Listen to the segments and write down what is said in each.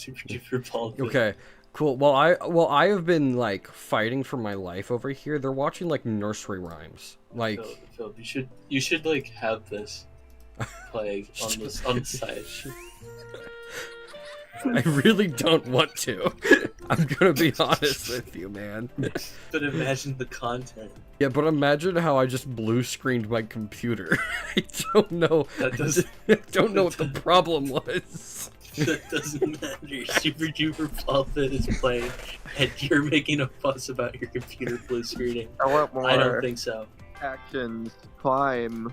super duper ball pit. Okay, cool. Well, I have been like fighting for my life over here. They're watching like nursery rhymes. Like, Phil, you should like have this playing on the side. I really don't want to. I'm gonna be honest with you, man. But imagine the content. Yeah, but imagine how I just blue screened my computer. I don't know. I don't know what the problem was. That doesn't matter. Super duper ball pit is playing, and you're making a fuss about your computer blue screening. I want more. I don't think so. Actions. Climb.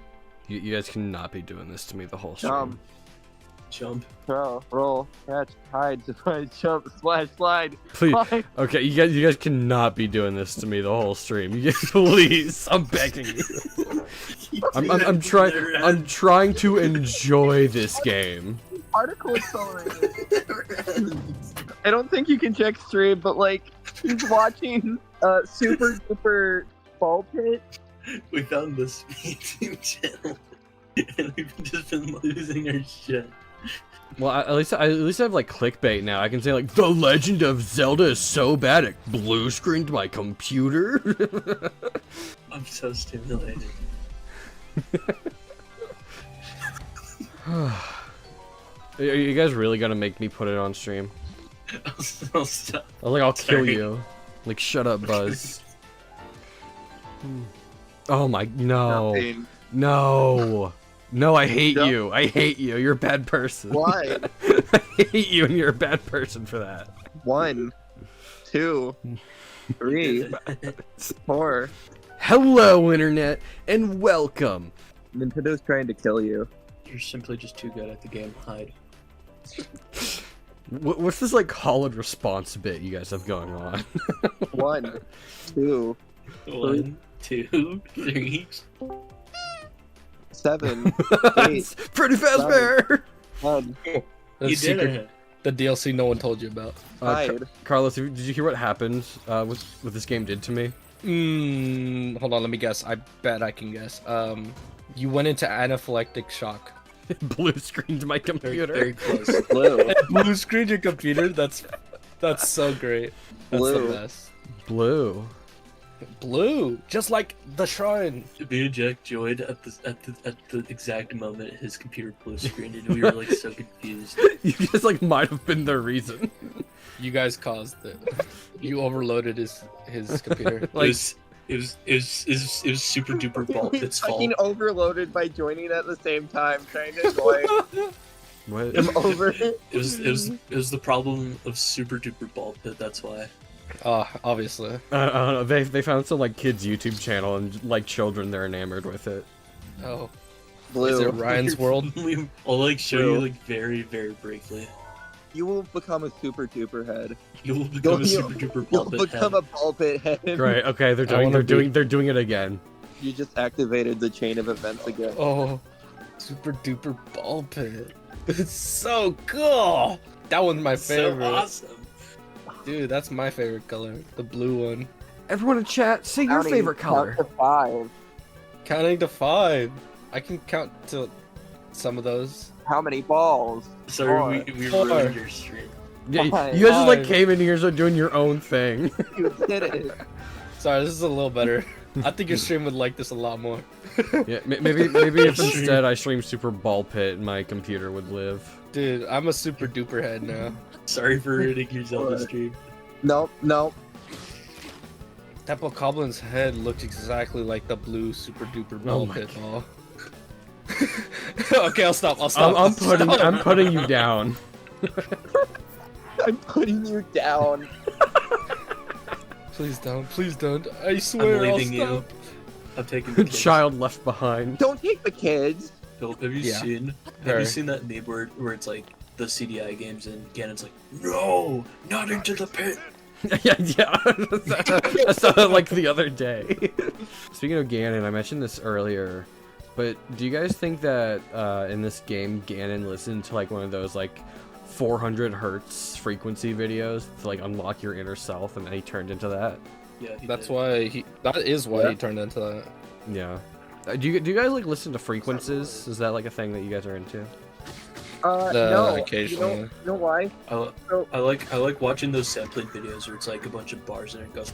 You guys cannot be doing this to me the whole stream. Jump. Throw. Roll. Catch. Hide. Surprise. Jump. Splash. Slide. Please. Climb. Okay, you guys cannot be doing this to me the whole stream. You guys, please, I'm begging you. I'm trying to enjoy this game. Particle accelerator. I don't think you can check stream, but like he's watching super duper ball pit. We found this YouTube channel, and we've just been losing our shit. Well, at least I have like clickbait now. I can say like the Legend of Zelda is so bad it blue screened my computer. I'm so stimulated. Are you guys really gonna make me put it on stream? I'll stop. I'll kill Sorry. you. Like, shut up, Buzz. Oh my, no. Nothing. No. No, I hate you. I hate you. You're a bad person. Why? I hate you and you're a bad person for that. 1, 2, 3, 4. Hello, Internet, and welcome. Nintendo's trying to kill you. You're simply just too good at the game. Hide. What's this, like, call and response bit you guys have going on? 1, 2, 1, 2, 3. 7, 8, It's pretty fast, 9, bear! 10. You did it. The DLC no one told you about. Hide. Carlos, did you hear what happened, what this game did to me? Hold on, let me guess. I bet I can guess. You went into anaphylactic shock. Blue screened my computer. Very close. Blue. Blue screen your computer? That's so great. That's Blue. the best. Blue. Blue, just like the shrine. Me and Jack joined at the exact moment his computer blue screened, and we were like so confused. You guys like might have been the reason. You guys caused it. You overloaded his computer. Like, It was super duper ball We pit's fault. fucking overloaded by joining at the same time, trying to annoy what? him over. It was the problem of super duper ball pit. That's why. Obviously. I don't know. They found some like kids YouTube channel and like children they're enamored with it. Oh. Blue. Is it Ryan's World? I'll like show you Blue. like very briefly. You will become a super duper head. You will become a You'll- super duper You'll ball pit become head. a ball pit head. Right? Okay, they're wanna doing it again. You just activated the chain of events again. Oh. Super duper ball pit. It's so cool. That one's my favorite. So awesome. Dude, that's my favorite color. The blue one. Everyone in chat, say your Counting, favorite count color. to 5. Counting to 5. I can count to some of those. How many balls? Sorry, we Four. ruined your stream. Yeah, Fine, you guys just like fine. came in here so doing your own thing. You did it. Sorry, this is a little better. I think your stream would like this a lot more. Yeah, maybe if instead I stream Super Ball Pit, my computer would live. Dude, I'm a super duper head now. Sorry for ruining your Zelda stream. Nope, nope. That Bokoblins head looked exactly like the blue super duper ball my pit ball. Okay, I'll stop. I'm putting you down. I'm putting you down. Please don't. I swear I'll leaving stop. you. I'm taking the kids. Child left behind. Don't take the kids. Phil, have you Yeah. seen? Her. Have you seen that meme where it's like the CDI games and Ganon's like, no, not into the pit. Yeah. I saw that like the other day. Speaking of Ganon, I mentioned this earlier, but do you guys think that in this game Ganon listened to like one of those like 400 hertz frequency videos to like unlock your inner self, and then he turned into that? Yeah, he That's did. why that is why Yeah. he turned into that. Yeah. Do you guys like listen to frequencies? Is that like a thing that you guys are into? No. occasionally. You know why? I like watching those sampling videos where it's like a bunch of bars and it goes.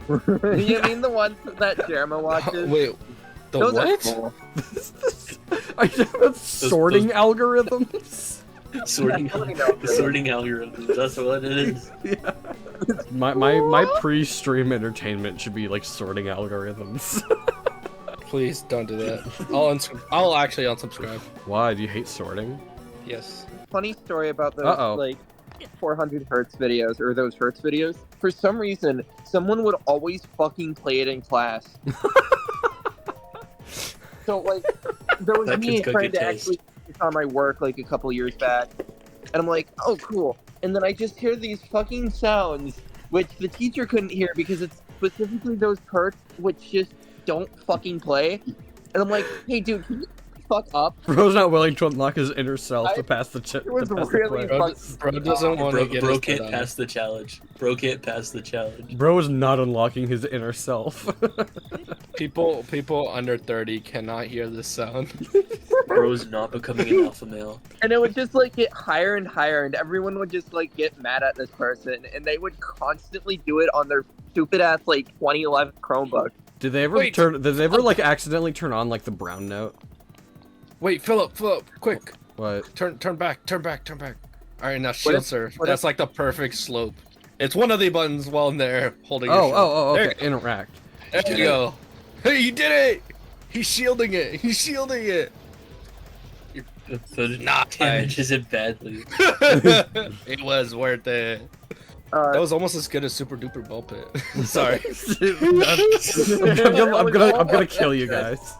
You mean the ones that Jeremy watches? Wait, the Those are what? cool. Are you talking about sorting algorithms? Sorting Sorting algorithms. That's what it is. Yeah. My pre-stream entertainment should be like sorting algorithms. Please don't do that. I'll actually unsubscribe. Why do you hate sorting? Yes. Funny story about those Uh-oh. like 400 hertz videos or those hertz videos. For some reason, someone would always fucking play it in class. So like, there was That me kid's got trying good to taste. actually focus on my work like a couple years back, and I'm like, oh cool. And then I just hear these fucking sounds, which the teacher couldn't hear because it's specifically those hertz which just don't fucking play. And I'm like, hey dude, can you fuck up? Bro's not willing to unlock his inner self to pass the It was to pass really the quiz. fucking. Bro doesn't want to get Bro his can't head pass the challenge. Bro can't pass the challenge. Bro is not unlocking his inner self. People under 30 cannot hear this sound. Bro's not becoming an alpha male. And it would just like get higher and higher, and everyone would just like get mad at this person, and they would constantly do it on their stupid ass like 2011 Chromebook. Did they ever Did they ever like accidentally turn on like the brown note? Wait, Philip, quick. What? Turn back. All right, now shield surf. what That's like the perfect slope. It's one of the buttons while in there holding. Oh, your shield. okay. Interact. There you go. Hey, you did it! He's shielding it. Not Damages it badly. It was worth it. That was almost as good as Super Duper Ball Pit. Sorry. I'm gonna kill you guys.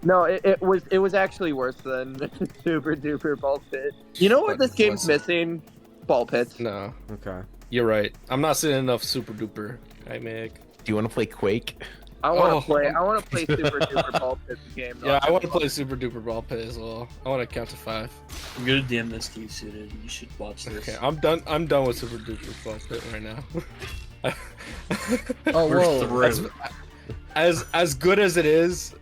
No, it was actually worse than Super Duper Ball Pit. You know what But this game's missing? Ball pits. No, Okay. you're right. I'm not seeing enough Super Duper. Hi, Mick. Do you want to play Quake? I want Oh. to play. I want to play Super Duper Ball Pit game. Yeah, I want to play Super Duper Ball Pit as well. I want to count to 5. I'm gonna DM this to you soon. You should watch this. Okay, I'm done. I'm done with Super Duper Ball Pit right now. Oh, We're whoa. through. As good as it is,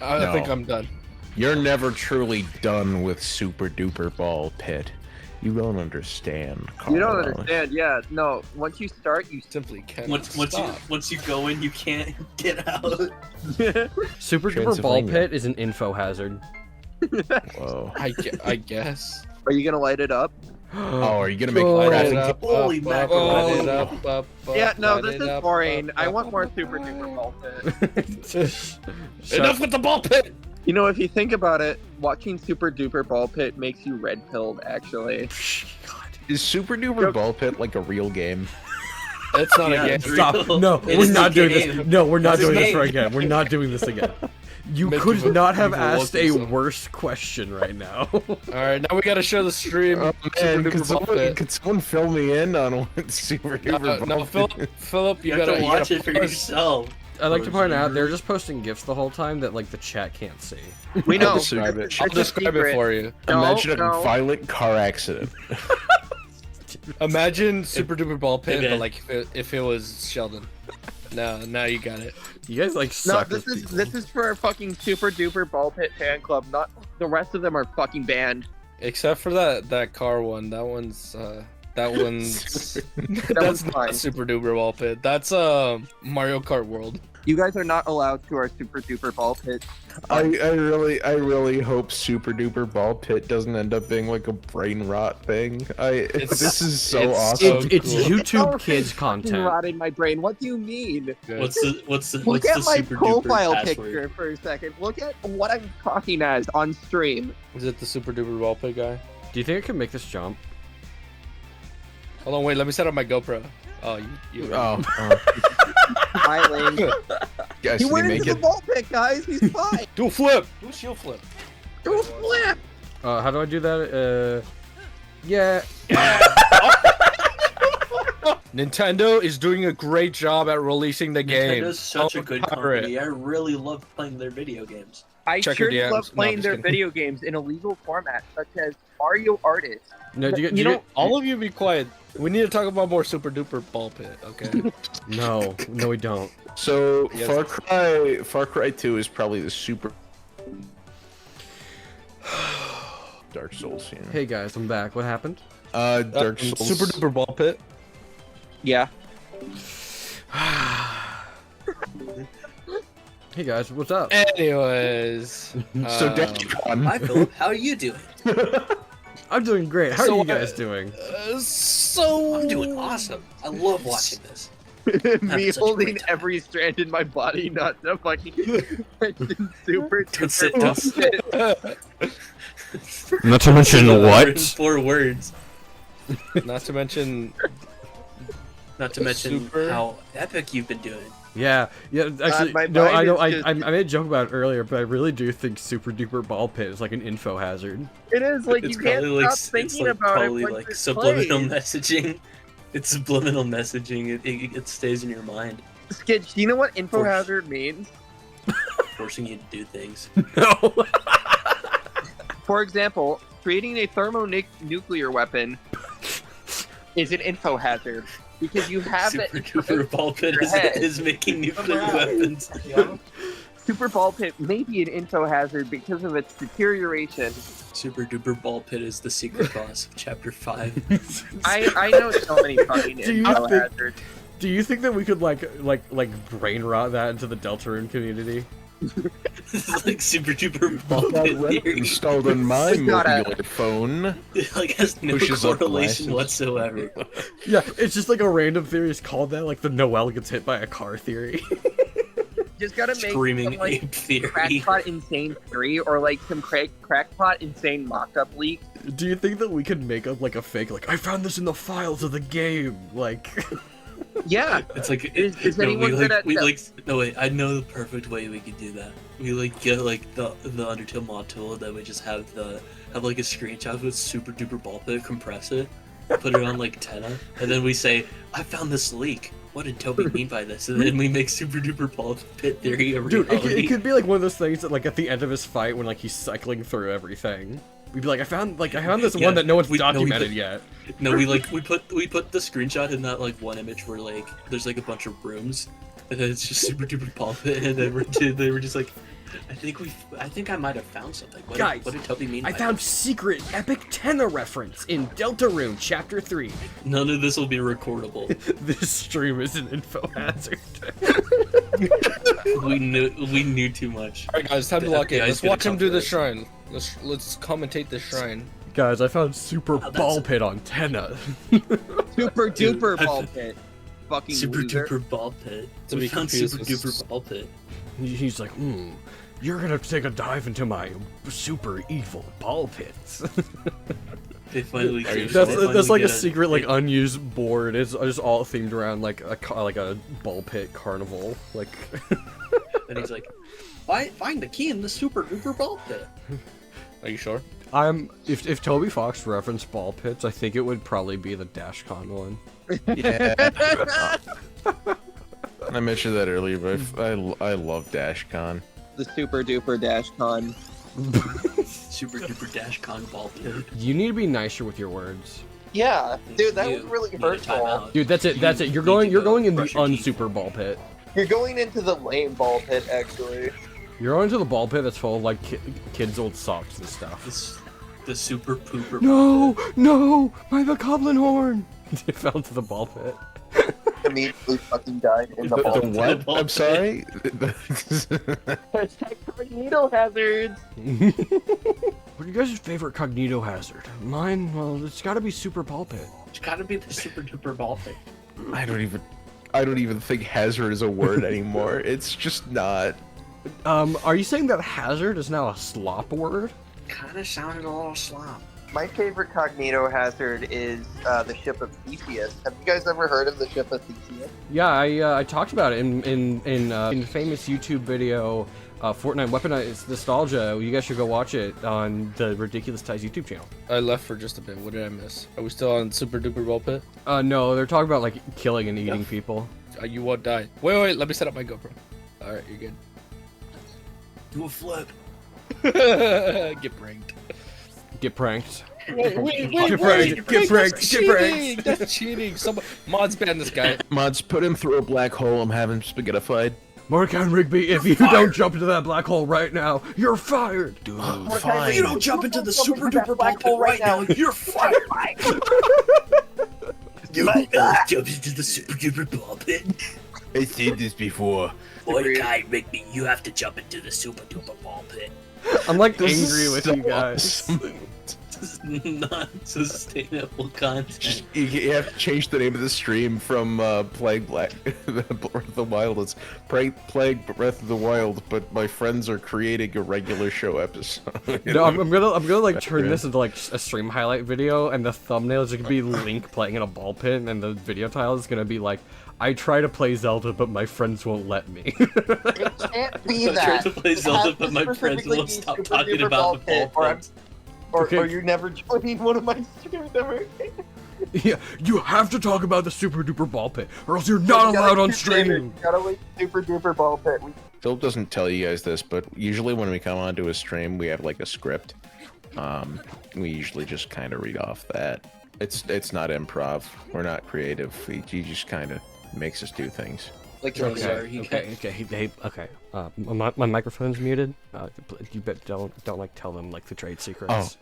I No. think I'm done. You're never truly done with Super Duper Ball Pit. You don't understand, Carl. You don't understand. Yeah, no. Once you start, you Simply can't Once you go in, you can't get out. Super Duper Ball Transylvania. Pit is an info hazard. Whoa. I guess. Are you gonna light it up? Oh, are you gonna make Oh. graphic? Holy mackerel. Yeah, no. This is boring. I want more Super Duper Ball Pit. Enough with the ball pit. You know, if you think about it, watching Super Duper Ball Pit makes you red pilled. Actually, Is Super Duper Ball Pit like a real game? It's not Yeah, a game. it's Stop! real. No, It we're is not a doing game. this. No, we're not It's a doing this game. right again. We're not doing this again. You Mick, could you've- not have you've asked awoken a some- worse question right now. All right, now we gotta show the stream. Oh, Super man, Duper could someone fill me in on what Super Duper No, Ball Philip, You you have gotta to watch it for pause. yourself. I'd like to point out they're just posting gifs the whole time that like the chat can't see. we know. I'll describe it. It's I'll a describe it secret. for you. No, Imagine no. a violent car accident. Imagine Super Duper Ball Pit, Hey, but man. like if it was Sheldon. Now you got it. You guys like No, suck this as is people. this is for our fucking Super Duper Ball Pit fan club. Not the rest of them are fucking banned. Except for that car one. That one's that's one's not fine. Super Duper Ball Pit. That's Mario Kart World. You guys are not allowed to our Super Duper Ball Pit. I really hope Super Duper Ball Pit doesn't end up being like a brain rot thing. This is so it's awesome. so It's cool. YouTube Oh, kids it's fucking content. rotting my brain. What do you mean? What's the Look at my super profile duper picture password? for a second. Look at what I'm talking as on stream. Is it the Super Duper Ball Pit guy? Do you think I can make this jump? Hold on, wait. Let me set up my GoPro. Oh, you Oh, Hi, Link. guys, He can went you make into the it? ball pit, guys. He's fine. do a flip. Do a shield flip. Do a flip. How do I do that? Yeah. Nintendo is doing a great job at releasing the game. Nintendo's such a good Power it. company. I really love playing their video games. I Check sure your DMs. love No, playing I'm just their kidding. video games in a legal format, such as Mario Artist. No, do you, You do you, know, All of you be quiet. We need to talk about more Super Duper Ball Pit, okay? No, we don't. So Yes. Far Cry 2 is probably the super. Dark Souls. Yeah. Hey guys, I'm back. What happened? Dark Souls. Super duper ball pit. Yeah. Hey guys, what's up? Anyways. So Dashcon. Hi, Philip. How are you doing? I'm doing great. How are So, you guys doing? I'm doing awesome. I love watching this. Me such a holding great time. every strand in my body, not to fucking mention super Don't sit, duper don't sit. bullshit. Not to mention In 4 words. Not to mention. Not to mention Super. how epic you've been doing. Yeah. Actually, my no, I mind know. is just- I made a joke about it earlier, but I really do think Super Duper Ball Pit is like an info hazard. It is like It's you can't probably stop like thinking it's like about probably it once like it's subliminal played. messaging. It's subliminal messaging. It stays in your mind, Skitch, do you know what info Force. hazard means? forcing you to do things. No. For example, creating a thermonuclear weapon is an info hazard because you have Super that duper ball pit your head. is making nuclear weapons. super ball pit may be an info hazard because of its deterioration. Super duper ball pit is the secret boss of chapter 5. I know so many fucking Do you info think- hazards. Do you think that we could like brain rot that into the Deltarune community? It's like super duper ball That pit web theory. installed on my We gotta- mobile phone. It like has no Pushes up correlation glasses. whatsoever. Yeah, it's just like a random theory is called that, like the Noel gets hit by a car theory. Just gotta make Screaming some, like, ape theory. crackpot insane theory or like some crackpot insane mock-up leak. Do you think that we could make up like a fake, like I found this in the files of the game, like? Yeah. It's like Is no, anyone we good like at we that? like no wait, I know the perfect way we could do that. We like get like the Undertale mod tool that we just have like a screenshot with super duper ball pit, compress it, put it on like Tenna, and then we say, I found this leak. What did Toby mean by this? And then we make super duper ball pit theory a Dude, reality. it could be like one of those things that like at the end of his fight when like he's cycling through everything. We'd be like, I found this Yeah, one that no one's we- no, we documented put- yet. No, we put the screenshot in that like one image where like there's like a bunch of rooms, and then it's just super duper ball pit, and then they were just like, I think I might have found something. Guys, what did Toby mean? I by found that? secret epic Tenna reference in Deltarune Chapter 3. None of this will be recordable. This stream is an info hazard. we knew too much. Alright, guys, time to The lock in. FBI is Let's gonna watch him come do for the us. shrine. Let's commentate the shrine. Guys, I found super Wow, that's ball a- pit on Tenna. Super Dude, duper I- ball pit. Fucking Super loser. duper ball pit. To We be found confused super with- duper ball pit. He's like, you're gonna take a dive into my super evil ball pits. They finally get- That's they finally like a get secret like unused board. It's just all themed around like a ball pit carnival. Like, And he's like, find the key in the super duper ball pit. Are you sure? if Toby Fox referenced ball pits, I think it would probably be the DashCon one. Yeah. I mentioned that earlier, but I love Dashcon. The super duper dash con. Super duper dash con ball pit. You need to be nicer with your words, Yeah, dude, that You was really need a hurtful. timeout. dude. That's it. You That's it. need You're to going go in the brush your teeth. unsuper ball pit. You're going into the lame ball pit, actually. You're going to the ball pit that's full of like kids' old socks and stuff. The super pooper. No, my Bokoblin horn. It fell into the ball pit. Immediately fucking died in the The ball what? ball I'm pit. sorry. Hashtag Incognito hazards. What are you guys' favorite cognito hazard? Mine, well, it's got to be super ball pit. It's gotta be the super duper ball pit. I don't even think hazard is a word anymore. It's just not. Are you saying that hazard is now a slop word? Kinda sounded a little slop. My favorite Cognito hazard is the ship of Theseus. Have you guys ever heard of the ship of Theseus? Yeah, I talked about it in the famous YouTube video, Fortnite Weaponized Nostalgia. You guys should go watch it on the Ridiculous Ties YouTube channel. I left for just a bit. What did I miss? Are we still on super duper ball pit? No, they're talking about like killing and eating people. You won't die. Wait, let me set up my GoPro. Alright, you're good. Do a flip. Get pranked. Get pranked. Wait, Get pranked, get pranked, that's get pranked. cheating! That's cheating! Mods ban this guy. Mods, put him through a black hole and have him spaghettified. Morgan Rigby, if you don't jump into that black hole right now, you're fired. Dude, If fine. you don't jump into the super duper ball pit right now, you're fired. You don't jump into the super duper ball pit. I said this before. Mordecai Rigby, you have to jump into the super duper ball pit. I'm like This angry is with so you guys. awesome. This is not sustainable content. You have to change the name of the stream from Plague Black Breath of the Wild. It's Plague Breath of the Wild, but my friends are creating a regular show episode. No, I'm gonna like turn this into like a stream highlight video, and the thumbnail is gonna be Link playing in a ball pit, and the video title is gonna be like, "I try to play Zelda, but my friends won't let me." It can't be I that. tried to play It Zelda, has but to my friends specifically won't be stop super talking duper about the pit, ball or pits. Okay. you're never joining one of my streams ever again. Yeah, you have to talk about the super duper ball pit, or else you're not allowed on stream. You gotta like super duper ball pit. Philip doesn't tell you guys this, but usually when we come onto a stream, we have like a script. We usually just kind of read off that. It's not improv. We're not creative. He just kind of makes us do things. Like, Okay, sorry, he okay, hey, okay. My microphone's muted. You bet don't like tell them like the trade secrets.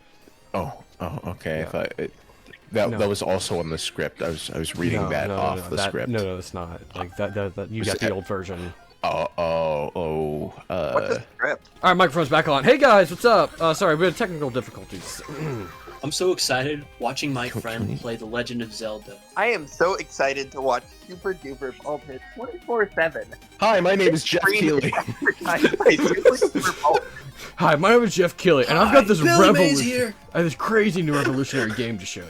Oh, okay. Yeah. I thought No. that was also on the script. I was reading that off the script. No, it's not. Like that you Was got that- the old version. What's the script? All right, microphone's back on. Hey guys, what's up? Sorry, we had technical difficulties. I'm so excited watching my friend play The Legend of Zelda. I am so excited to watch Super Duper Ball Pit 24/7. Hi, my name is Jeff Keighley. Hi, my name is Jeff Keighley, and I've got this Billy Mays here. I have this crazy new revolutionary game to show you.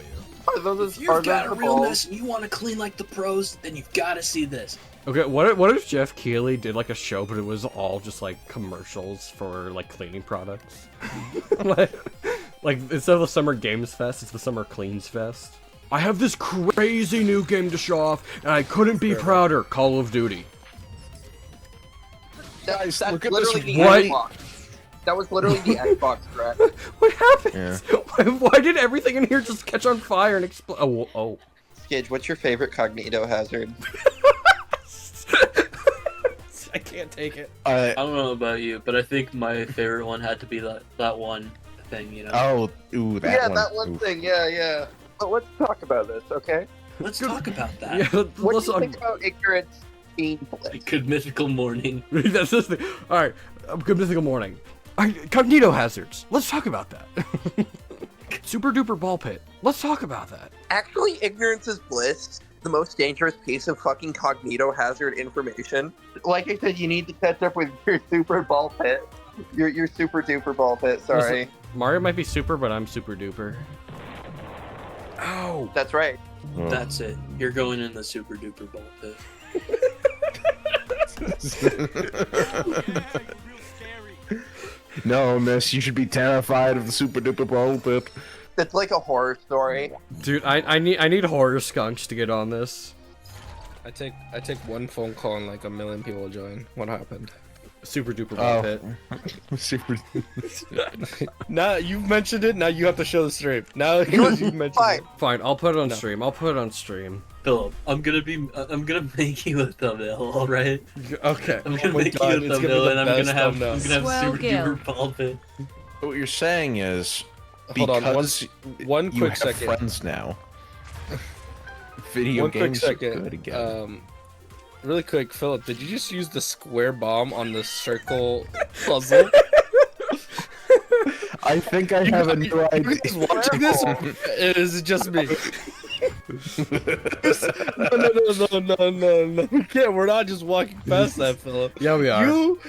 If you've got a real mess and you want to clean like the pros, then you've got to see this. Okay, what if Jeff Keighley did like a show, but it was all just like commercials for like cleaning products? like instead of the Summer Games Fest, it's the Summer Cleans Fest. I have this crazy new game to show off, and I couldn't be prouder. Call of Duty. Guys, That's look at literally this. the What? Xbox. That was literally the Xbox, correct? What happened? Yeah. Why did everything in here just catch on fire and explode? Oh. Skidge, what's your favorite cognito hazard? I can't take it. I don't know about you, but I think my favorite one had to be that one thing, you know. That one. that one Ooh. thing, yeah. But let's talk about this, okay? Let's talk about that. Yeah, What let's do you think about ignorance being bliss? Good mythical morning. That's this thing. All right, good mythical morning. Cognito hazards. Let's talk about that. Super duper ball pit. Let's talk about that. Actually, ignorance is bliss. The most dangerous piece of fucking cognito hazard information. Like I said, you need to catch up with your super ball pit. Your super duper ball pit, sorry. Listen, Mario might be super, but I'm super duper. Ow. That's right. Oh. That's it. You're going in the super duper ball pit. No, miss, you should be terrified of the super duper ball pit. It's like a horror story. Dude, I need horror skunks to get on this. I take one phone call and like a million people join. What happened? Super duper ball pit. Super. Now you've mentioned it. Now you have to show the stream. Now because you've mentioned Fine. it. Fine, I'll put it on No. stream. I'll put it on stream. Philip, I'm gonna make you a thumbnail, alright? Okay. I'm gonna my make God, you a it's gonna be thumbnail the and I'm best gonna have thumbnail. super duper ball pit. What you're saying is, Hold on, because one you quick have second. friends now, video One quick games are second. good again. Really quick, Philip, did you just use the square bomb on the circle puzzle? I think I have a new idea. Watching this, is it just me? No. We can't. We're not just walking past that, Philip. Yeah, we are. You?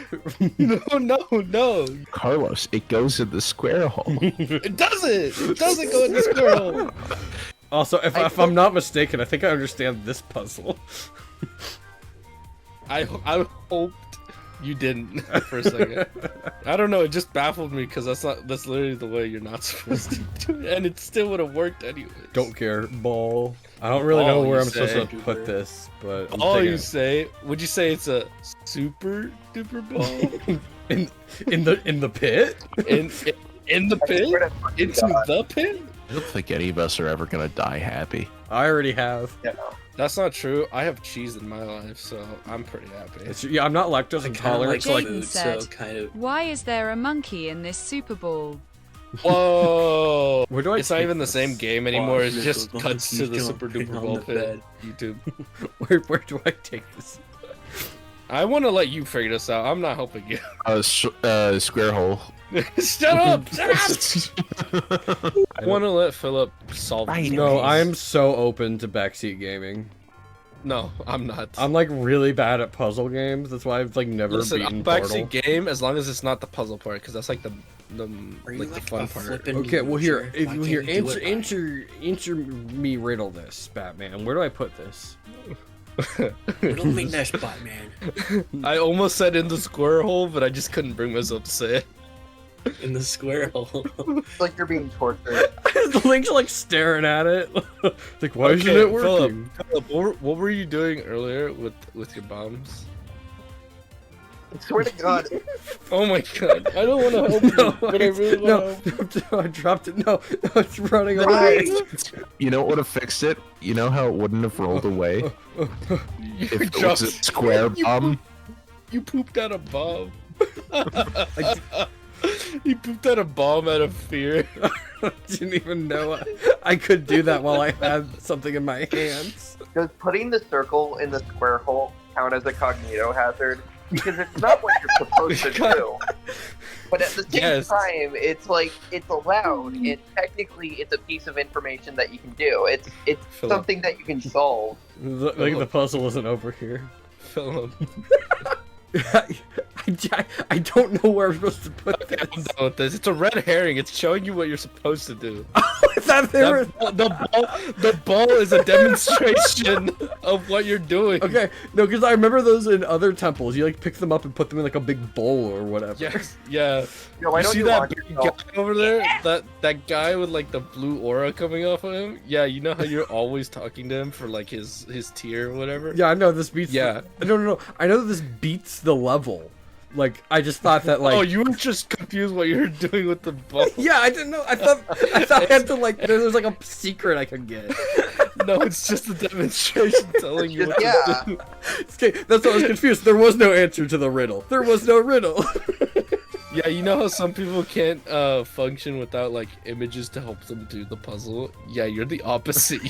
No. Carlos, it goes in the square hole. It doesn't. It doesn't go in the square hole. Also, if I'm not mistaken, I think I understand this puzzle. I hoped you didn't for a second. I don't know. It just baffled me because that's literally the way you're not supposed to do it, and it still would have worked anyway. Don't care. Ball. I don't really know Ball, where you I'm supposed say. to put this, but I'm All thinking you say? Would you say it's a super duper ball in the pit. in the pit? Into the pit? I don't think any of us are ever gonna die happy. I already have. That's not true. I have cheese in my life, so I'm pretty happy. Yeah, I'm not lactose I kinda intolerant, like so like, food, said- so kind of. Why is there a monkey in this Super Bowl? Whoa! where do I? It's not take even the this? same game anymore. It Watch just this cuts to the monkey super jumping duper on ball the pit. bed. YouTube. Where do I take this? I want to let you figure this out. I'm not helping you. Square hole. Shut up! Shut up! I want to let Philip solve this. No, I'm so open to backseat gaming. No, I'm not. I'm like really bad at puzzle games. That's why I've like never Listen, beaten a Portal. backseat game as long as it's not the puzzle part, because that's like the Are you like the fun a part. flippin' Okay, well here, loser? Why can't you do it right? answer me riddle this, Batman. Where do I put this? Riddle me this, Batman. I almost said in the square hole, but I just couldn't bring myself to say it. In the square hole. It's like you're being tortured. The Link's like staring at it. Like, why isn't Okay, it working? Philip, what were you doing earlier with your bombs? I swear to God. Oh my god, I don't want to help you, but I really want to help. No, I dropped it. No, it's running away. You know what would have fixed it? You know how it wouldn't have rolled away if it was dropped- a square bomb? You pooped out a bomb. You pooped out a bomb out of fear. I didn't even know I could do that while I had something in my hands. Does putting the circle in the square hole count as a cognito hazard? Because it's not what you're supposed to do. But at the same Yes. time, it's like, it's allowed, and technically it's a piece of information that you can do. It's Philip. something that you can solve. The puzzle isn't over here. Philip, I don't know where I'm supposed to put okay, this. I'm done with this. It's a red herring. It's showing you what you're supposed to do. I thought they were... The ball is a demonstration of what you're doing. Okay, no, because I remember those in other temples. You like pick them up and put them in like a big bowl or whatever. Yes, yeah. No, why You don't see you that launch big yourself? guy over there? That guy with like the blue aura coming off of him? Yeah, you know how you're always talking to him for like his tier or whatever? Yeah, I know this beats. Yeah. No. I know this beats the level. Like I just thought that like. Oh, you were just confused what you were doing with the ball. Yeah, I didn't know. I thought I had to like. There's like a secret I could get. No, it's just a demonstration telling you what Yeah. to do. Okay, that's why I was confused. There was no answer to the riddle. There was no riddle. Yeah, you know how some people can't function without like images to help them do the puzzle? Yeah, you're the opposite.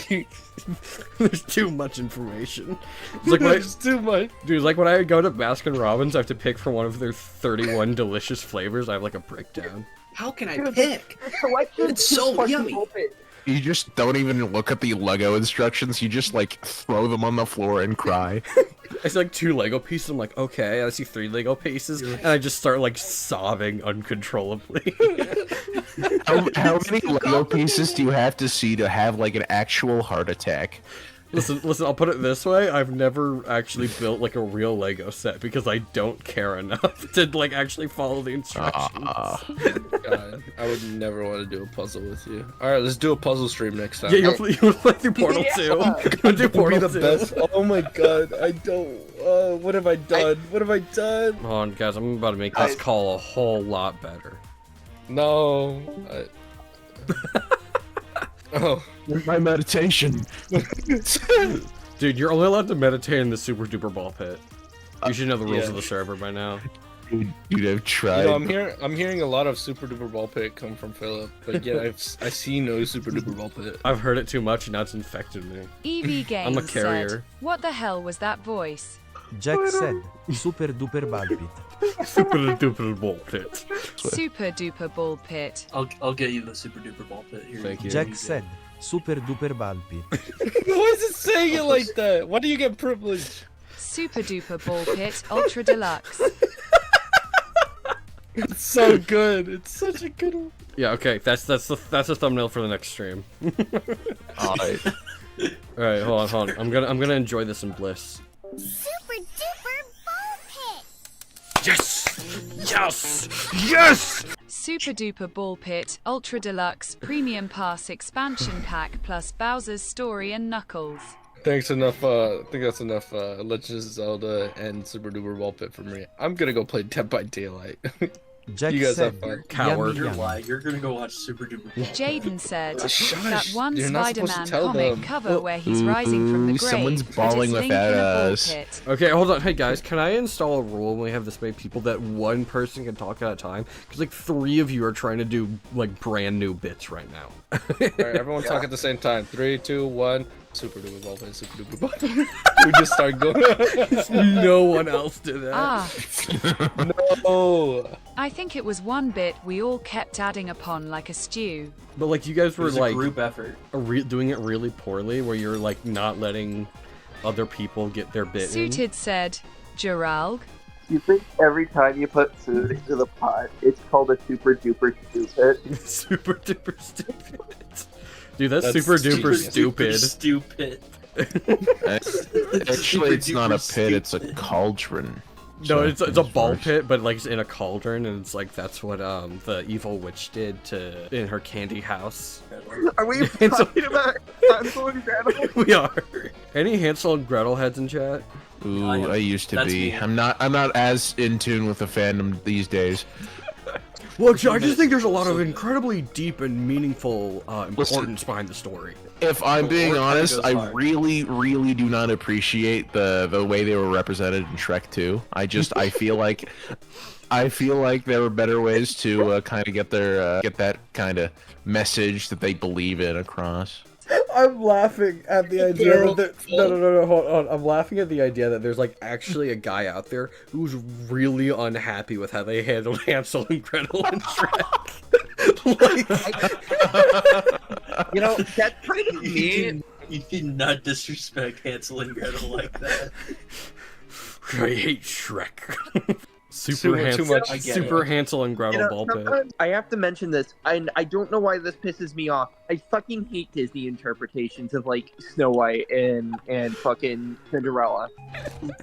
There's too much information. It's like when There's too much. dude, like when I go to Baskin Robbins, I have to pick from one of their 31 delicious flavors. I have like a breakdown. How can I pick? The selection It's is so fucking yummy. open. You just don't even look at the Lego instructions. You just like throw them on the floor and cry. I see like 2 Lego pieces. I'm like, okay. I see 3 Lego pieces, and I just start like sobbing uncontrollably. How many Lego pieces do you have to see to have like an actual heart attack? Listen. I'll put it this way: I've never actually built like a real Lego set because I don't care enough to like actually follow the instructions. God, I would never want to do a puzzle with you. Alright, let's do a puzzle stream next time. Yeah, you want to play through Portal 2? You wanna do Would be Portal the 2? best. Oh my god, I don't. What have I done? What have I done? Hold on, guys. I'm about to make this call a whole lot better. No. Oh. Where's my meditation? Dude, you're only allowed to meditate in the super duper ball pit. You should know the rules yeah. of the server by now. Dude, I've tried. You know, I'm hearing a lot of super duper ball pit come from Philip, but yet I see no super duper ball pit. I've heard it too much and now it's infected me. EV Games I'm a carrier. said, what the hell was that voice? Jack said, super duper balpit. Super duper ball pit. Super duper ball pit. I'll get you the super duper ball pit here. Thank you. Jack said, super duper balpit. Why is it saying it like that? Why do you get privilege? Super duper ball pit ultra deluxe. It's so good. It's such a good one. Yeah, okay. That's the thumbnail for the next stream. Alright. Alright, hold on. I'm gonna enjoy this in bliss. Super duper ball pit! Yes! Super duper ball pit ultra deluxe premium pass expansion pack plus Bowser's story and Knuckles. Thanks enough. I think that's enough. Legend of Zelda and Super Duper Ball Pit for me. I'm gonna go play Dead by Daylight. Jack You guys said, have fun. Coward. You're Yummy, yummy. lying. You're gonna go watch Super Duper. Jaden said Shush, that one you're not supposed to Spider-Man tell comic them. cover where he's rising from the Ooh, grave. someone's put his bawling link without in a ball us. pit. Okay, hold on. Hey guys, can I install a rule when we have this many people that one person can talk at a time? Because like 3 of you are trying to do like brand new bits right now. Alright, everyone talk at the same time. 3, 2, 1. Super duper ball pit, super duper ball pit. We just start going. No one else did that. Ah, No. I think it was one bit we all kept adding upon like a stew. But like you guys It were was like a group effort. doing it really poorly, where you're like not letting other people get their bit in. Suited said, Geralg. You think every time you put food into the pot, it's called a super duper stupid? Super duper stupid. Dude, that's super duper stupid. Stupid. Actually, it's not a pit, it's a cauldron. No, So it's a ball worse. pit, but like it's in a cauldron, and it's like that's what the evil witch did to in her candy house. Are we It's a- talking about Hansel and Gretel? We are. Any Hansel and Gretel heads in chat? Ooh, I am. I used to That's be. me. I'm not as in tune with the fandom these days. Well, I just think there's a lot of incredibly deep and meaningful importance behind the story. If I'm being Or honest, goes I hard. really do not appreciate the way they were represented in Shrek 2. I feel like there were better ways to kind of get that kind of message that they believe in across. I'm laughing at the idea that no, hold on. I'm laughing at the idea that there's like actually a guy out there who's really unhappy with how they handled Hansel and Gretel and Shrek. Like, You know, that's kind of me. You cannot disrespect Hansel and Gretel like that. I hate Shrek. Too Super much. I get Super it. Hansel and Gretel You know, ball pit. sometimes I have to mention this, and I don't know why this pisses me off. I fucking hate Disney interpretations of like Snow White and fucking Cinderella.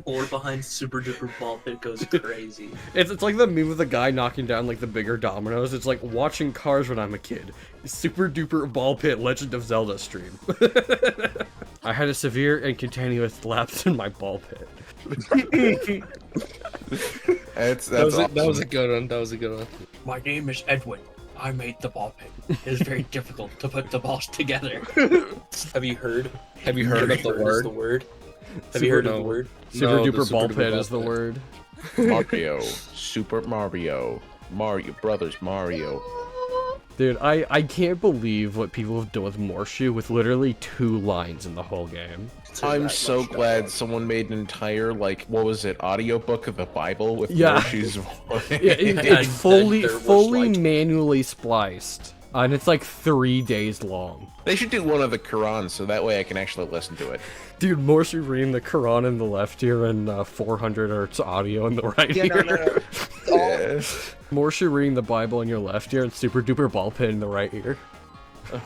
Or behind Super Duper Ball Pit goes crazy. It's like the meme of the guy knocking down like the bigger dominoes. It's like watching Cars when I'm a kid. Super duper ball pit Legend of Zelda stream. I had a severe and continuous lapse in my ball pit. That's That was awesome. a good one. That was a good one. My name is Edwin. I made the ball pit. It is very difficult to put the balls together. Have you heard? Have you heard of the word? The word? Have you heard of the word? Super No, the duper ball super duper pit ball is the pit. word. Mario, Super Mario, Brothers Mario. Dude, I can't believe what people have done with Morshu with literally 2 lines in the whole game. I'm so glad someone made an entire what was it, audiobook of the Bible with Yeah. Morshu's voice. Yeah, And it's fully they're worse fully liked. manually spliced. And it's like 3 days long. They should do one of the Qurans so that way I can actually listen to it. Dude, Morshu reading the Quran in the left ear and 400 hertz audio in the right Yeah, ear. no. Yeah. Morshu reading the Bible in your left ear and super duper ball pit in the right ear.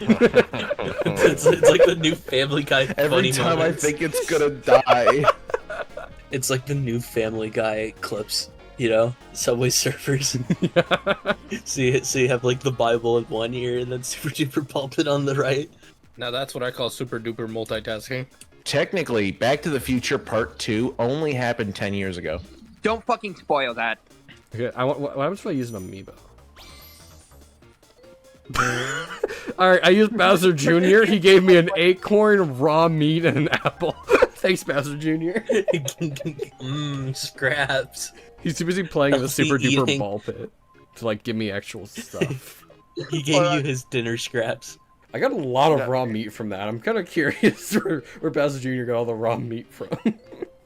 It's like the new Family Guy. Every funny time moments. I think it's gonna die. It's like the new Family Guy clips. You know, Subway Surfers. So you have like the Bible in one ear and then Super Duper Pulpit on the right. Now that's what I call super duper multitasking. Technically, Back to the Future Part 2 only happened 10 years ago. Don't fucking spoil that. Okay, what happens if I use an amiibo? Alright, I used Bowser Jr. He gave me an acorn, raw meat, and an apple. Thanks, Bowser Jr. Scraps. He's too busy playing in the Healthy super duper eating. ball pit to like give me actual stuff. He gave you his dinner scraps. I got a lot of raw meat from that. I'm kind of curious where Bowser Jr. got all the raw meat from.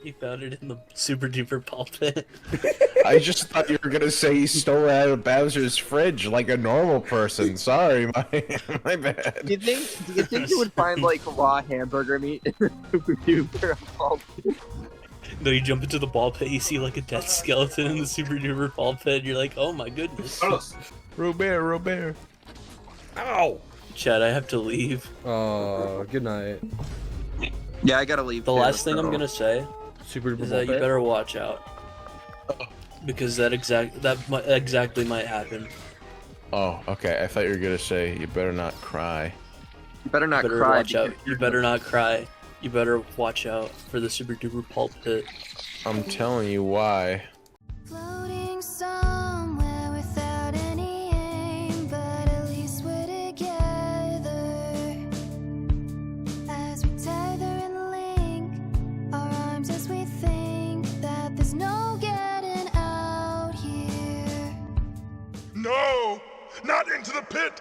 He found it in the Super Duper Pulpit. I just thought you were gonna say he stole it out of Bowser's fridge like a normal person. Sorry, my bad. Do you think you would find like raw hamburger meat in the super duper ball pit? No, you jump into the ball pit, you see like a death skeleton in the Super Duper Ball Pit, and you're like, oh my goodness. Robert. Ow! Chad, I have to leave. Oh, good night. Yeah, I gotta leave. The too, last thing I'm so- gonna say Super duper is ball that you pit. better watch out. Because that exactly might happen. Oh, okay. I thought you were gonna say you better not cry. You better not You better cry. watch out. You better not cry. You better watch out for the Super Duper Pulpit. I'm telling you why. Floating somewhere without into the pit!